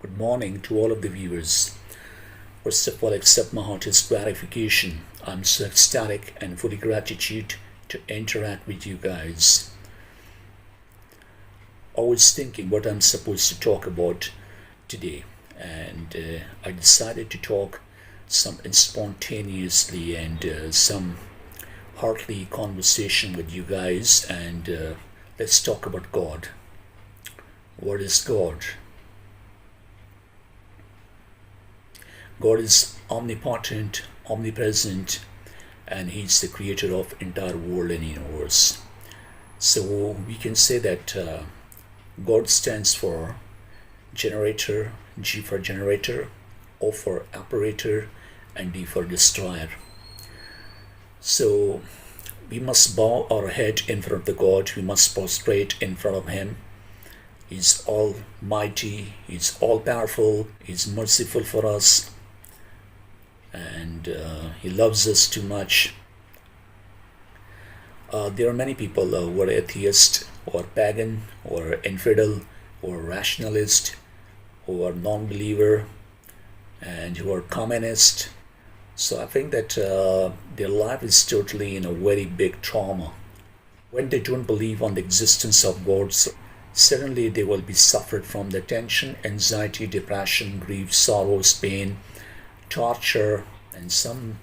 Good morning to all of the viewers. First of all, accept my heartiest gratification. I'm so ecstatic and full of gratitude to interact with you guys. I was thinking what I'm supposed to talk about today, and I decided to talk something spontaneously and some heartly conversation with you guys, and let's talk about God. What is God? God is omnipotent, omnipresent, and He's the creator of entire world and universe. So we can say that God stands for generator, G for generator, O for operator, and D for destroyer. So we must bow our head in front of the God. We must prostrate in front of Him. He's almighty, He's all powerful, He's merciful for us, and He loves us too much. There are many people who are atheist, or pagan, or infidel, or rationalist, who are non-believer, and who are communist. So I think that their life is totally in a very big trauma. When they don't believe on the existence of God, so suddenly they will be suffered from the tension, anxiety, depression, grief, sorrows, pain, torture, and some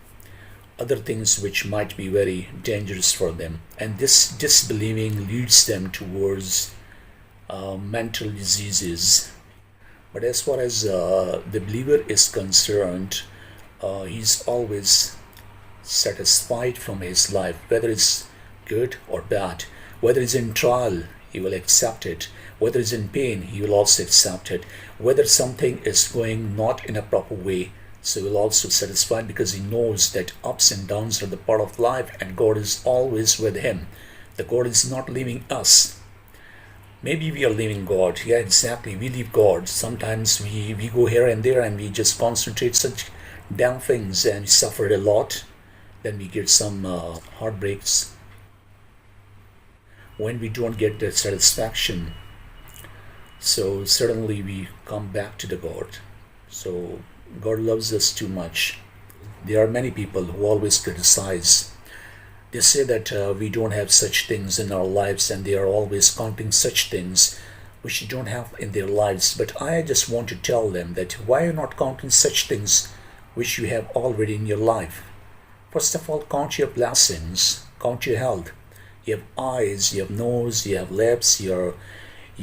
other things which might be very dangerous for them. And this disbelieving leads them towards mental diseases. But as far as the believer is concerned, he's always satisfied from his life, whether it's good or bad. Whether it's in trial, he will accept it. Whether it's in pain, he will also accept it. Whether something is going not in a proper way, so he will also satisfied, because he knows that ups and downs are the part of life, and God is always with him. The God is not leaving us. Maybe we are leaving God. Yeah, exactly. We leave God. Sometimes we go here and there and we just concentrate such damn things and we suffer a lot. Then we get some heartbreaks when we don't get that satisfaction. So suddenly we come back to the God. So God loves us too much. There are many people who always criticize. They say that we don't have such things in our lives, and they are always counting such things which you don't have in their lives. But I just want to tell them that why are you not counting such things which you have already in your life? First of all, count your blessings, count your health. You have eyes, you have nose, you have lips, you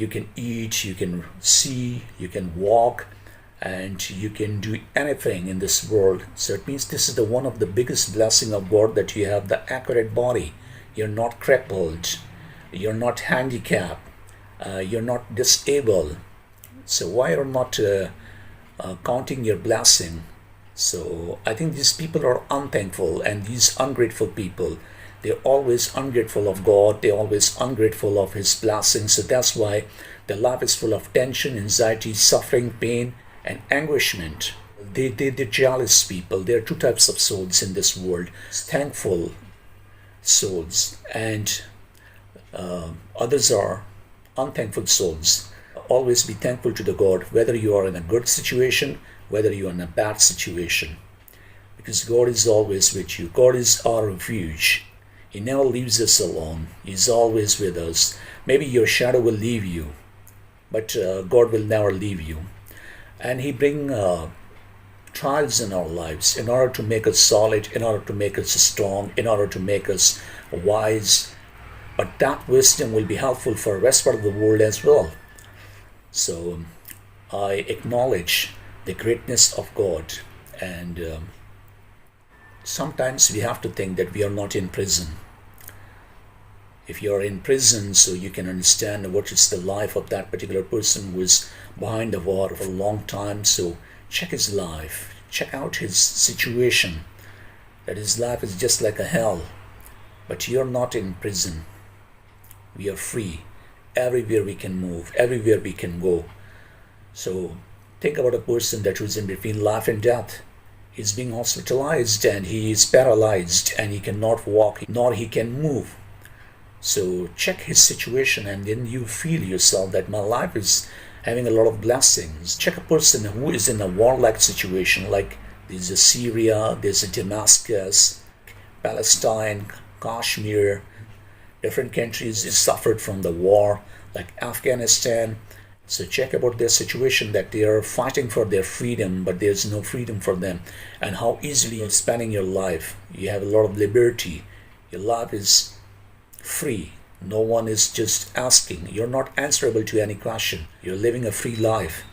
can eat, you can see, you can walk, and you can do anything in this world. So it means this is the one of the biggest blessing of God, that you have the accurate body. You're not crippled, you're not handicapped, you're not disabled. So why are not counting your blessing? So I think these people are unthankful, and these ungrateful people, they're always ungrateful of God, they're always ungrateful of His blessings. So that's why their life is full of tension, anxiety, suffering, pain, and anguishment. They're jealous people. There are two types of souls in this world: thankful souls, and others are unthankful souls. Always be thankful to the God, whether you are in a good situation, whether you are in a bad situation, because God is always with you. God is our refuge. He never leaves us alone. He's always with us. Maybe your shadow will leave you, but God will never leave you. And He brings trials in our lives in order to make us solid, in order to make us strong, in order to make us wise. But that wisdom will be helpful for the rest part of the world as well. So I acknowledge the greatness of God, and sometimes we have to think that we are not in prison. If you are in prison, so you can understand what is the life of that particular person who is behind the wall for a long time. So check his life, check out his situation, that his life is just like a hell. But you're not in prison. We are free. Everywhere we can move, everywhere we can go. So think about a person that was in between life and death. He's being hospitalized and he is paralyzed and he cannot walk, nor he can move. So check his situation, and then you feel yourself that my life is having a lot of blessings. Check a person who is in a warlike situation, like there's a Syria, there's a Damascus, Palestine, Kashmir, different countries is suffered from the war, like Afghanistan. So check about their situation, that they are fighting for their freedom, but there's no freedom for them, and how easily you're spending your life. You have a lot of liberty. Your life is free. No one is just asking. You're not answerable to any question. You're living a free life.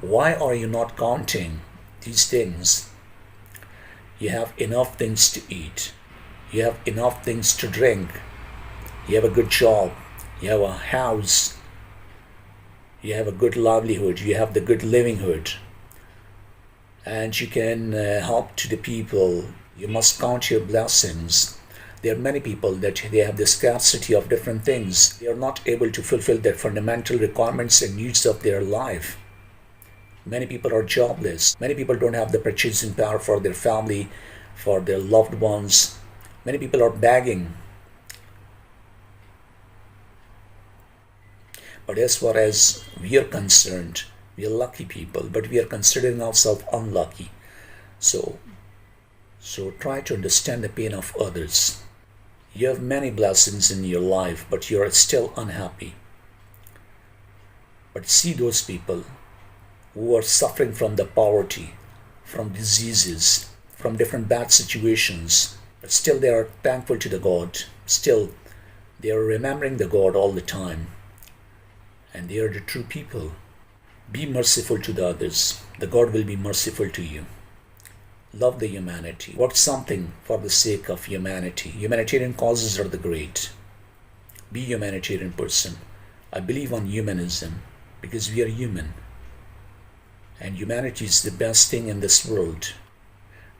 Why are you not counting these things? You have enough things to eat. You have enough things to drink. You have a good job. You have a house. You have a good livelihood. You have the good livelihood. And you can help to the people. You must count your blessings. There are many people that they have the scarcity of different things. They are not able to fulfill their fundamental requirements and needs of their life. Many people are jobless. Many people don't have the purchasing power for their family, for their loved ones. Many people are begging. But as far as we are concerned, we are lucky people, but we are considering ourselves unlucky. So try to understand the pain of others. You have many blessings in your life, but you are still unhappy. But see those people who are suffering from the poverty, from diseases, from different bad situations, but still they are thankful to the God. Still, they are remembering the God all the time. And they are the true people. Be merciful to the others. The God will be merciful to you. Love the humanity. Work something for the sake of humanity. Humanitarian causes are the great. Be a humanitarian person. I believe on humanism because we are human. And humanity is the best thing in this world.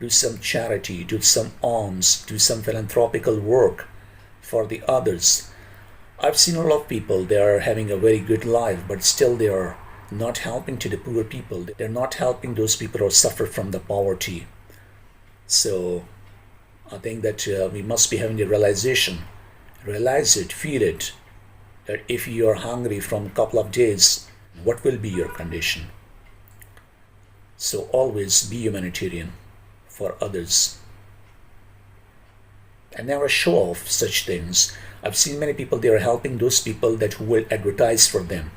Do some charity, do some alms, do some philanthropical work for the others. I've seen a lot of people, they are having a very good life, but still they are not helping to the poor people. They're not helping those people who suffer from the poverty. So I think that we must be having the realization, realize it, feel it, that if you are hungry from a couple of days, what will be your condition? So always be humanitarian for others. And never show off such things. I've seen many people, they are helping those people that who will advertise for them.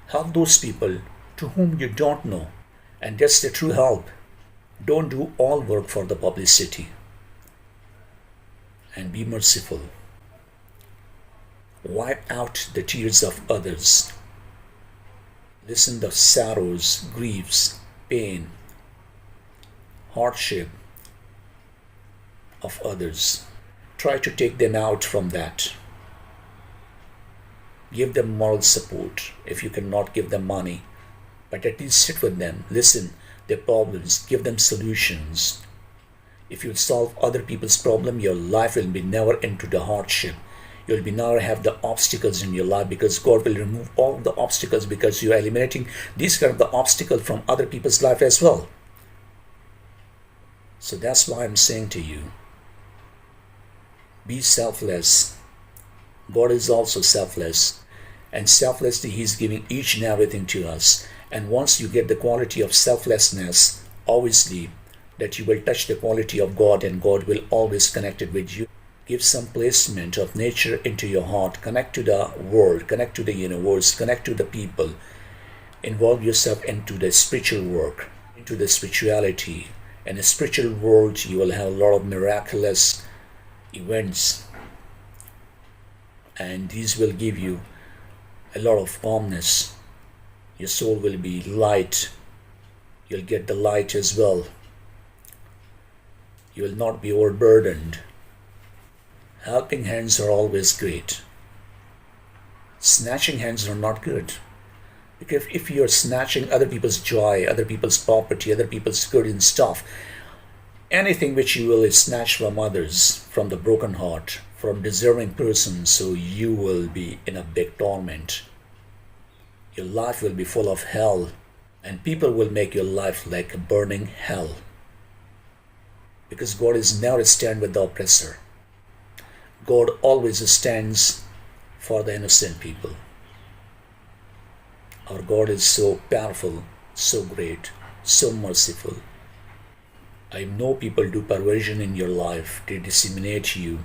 Help those people to whom you don't know. And that's the true help. Don't do all work for the publicity. And be merciful. Wipe out the tears of others. Listen to sorrows, griefs, pain, hardship of others. Try to take them out from that. Give them moral support if you cannot give them money. But at least sit with them, listen their problems, give them solutions. If you solve other people's problem, your life will be never into the hardship. You'll be never have the obstacles in your life, because God will remove all the obstacles, because you are eliminating these kind of the obstacles from other people's life as well. So that's why I'm saying to you, be selfless. God is also selfless. And selflessly, He's giving each and everything to us. And once you get the quality of selflessness, obviously, that you will touch the quality of God, and God will always connect it with you. Give some placement of nature into your heart. Connect to the world, connect to the universe, connect to the people. Involve yourself into the spiritual work, into the spirituality. In the spiritual world, you will have a lot of miraculous events. And these will give you a lot of calmness. Your soul will be light. You'll get the light as well. You will not be overburdened. Helping hands are always great. Snatching hands are not good. Because if you're snatching other people's joy, other people's property, other people's good and stuff, anything which you will snatch from others, from the broken heart, from deserving persons, so you will be in a big torment. Your life will be full of hell, and people will make your life like a burning hell. Because God is never stand with the oppressor. God always stands for the innocent people. Our God is so powerful, so great, so merciful. I know people do perversion in your life. They disseminate you.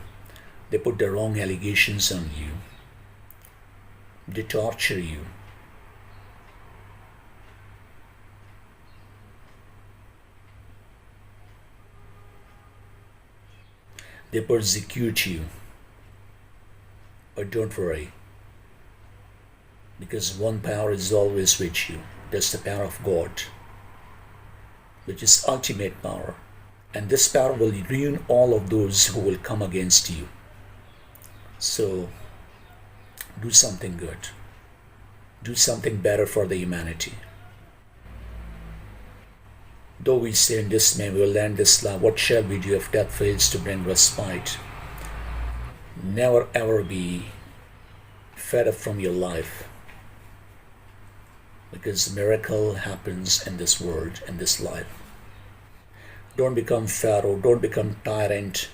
They put the wrong allegations on you. They torture you. They persecute you. But don't worry, because one power is always with you. That's the power of God, which is ultimate power. And this power will ruin all of those who will come against you. So, do something good. Do something better for the humanity. Though we say in dismay we will end this life, what shall we do if death fails to bring respite? Never ever be fed up from your life, because miracle happens in this world, in this life. Don't become Pharaoh, don't become tyrant,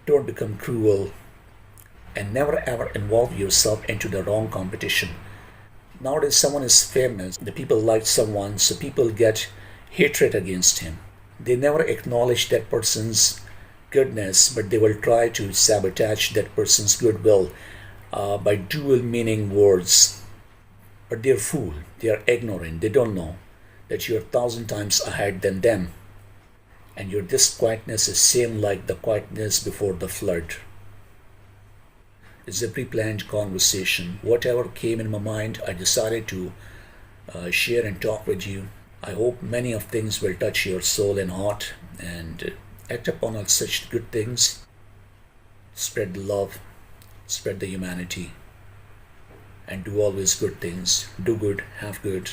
don't become cruel, and never ever involve yourself into the wrong competition. Nowadays someone is famous, the people like someone, so people get hatred against him. They never acknowledge that person's goodness, but they will try to sabotage that person's goodwill by dual meaning words. But they're fool, they are ignorant, they don't know that you're 1,000 times ahead than them. And your this quietness is same like the quietness before the flood. It's a pre-planned conversation. Whatever came in my mind, I decided to share and talk with you. I hope many of things will touch your soul and heart, and act upon all such good things. Spread the love, spread the humanity, and do always good things. Do good, have good.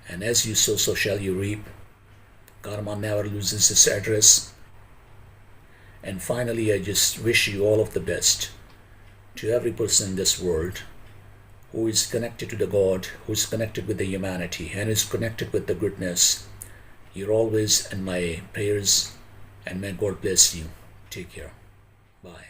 And as you sow, so shall you reap. Karma never loses its address. And finally, I just wish you all of the best to every person in this world who is connected to the God, who is connected with the humanity, and is connected with the goodness. You're always in my prayers, and may God bless you. Take care. Bye.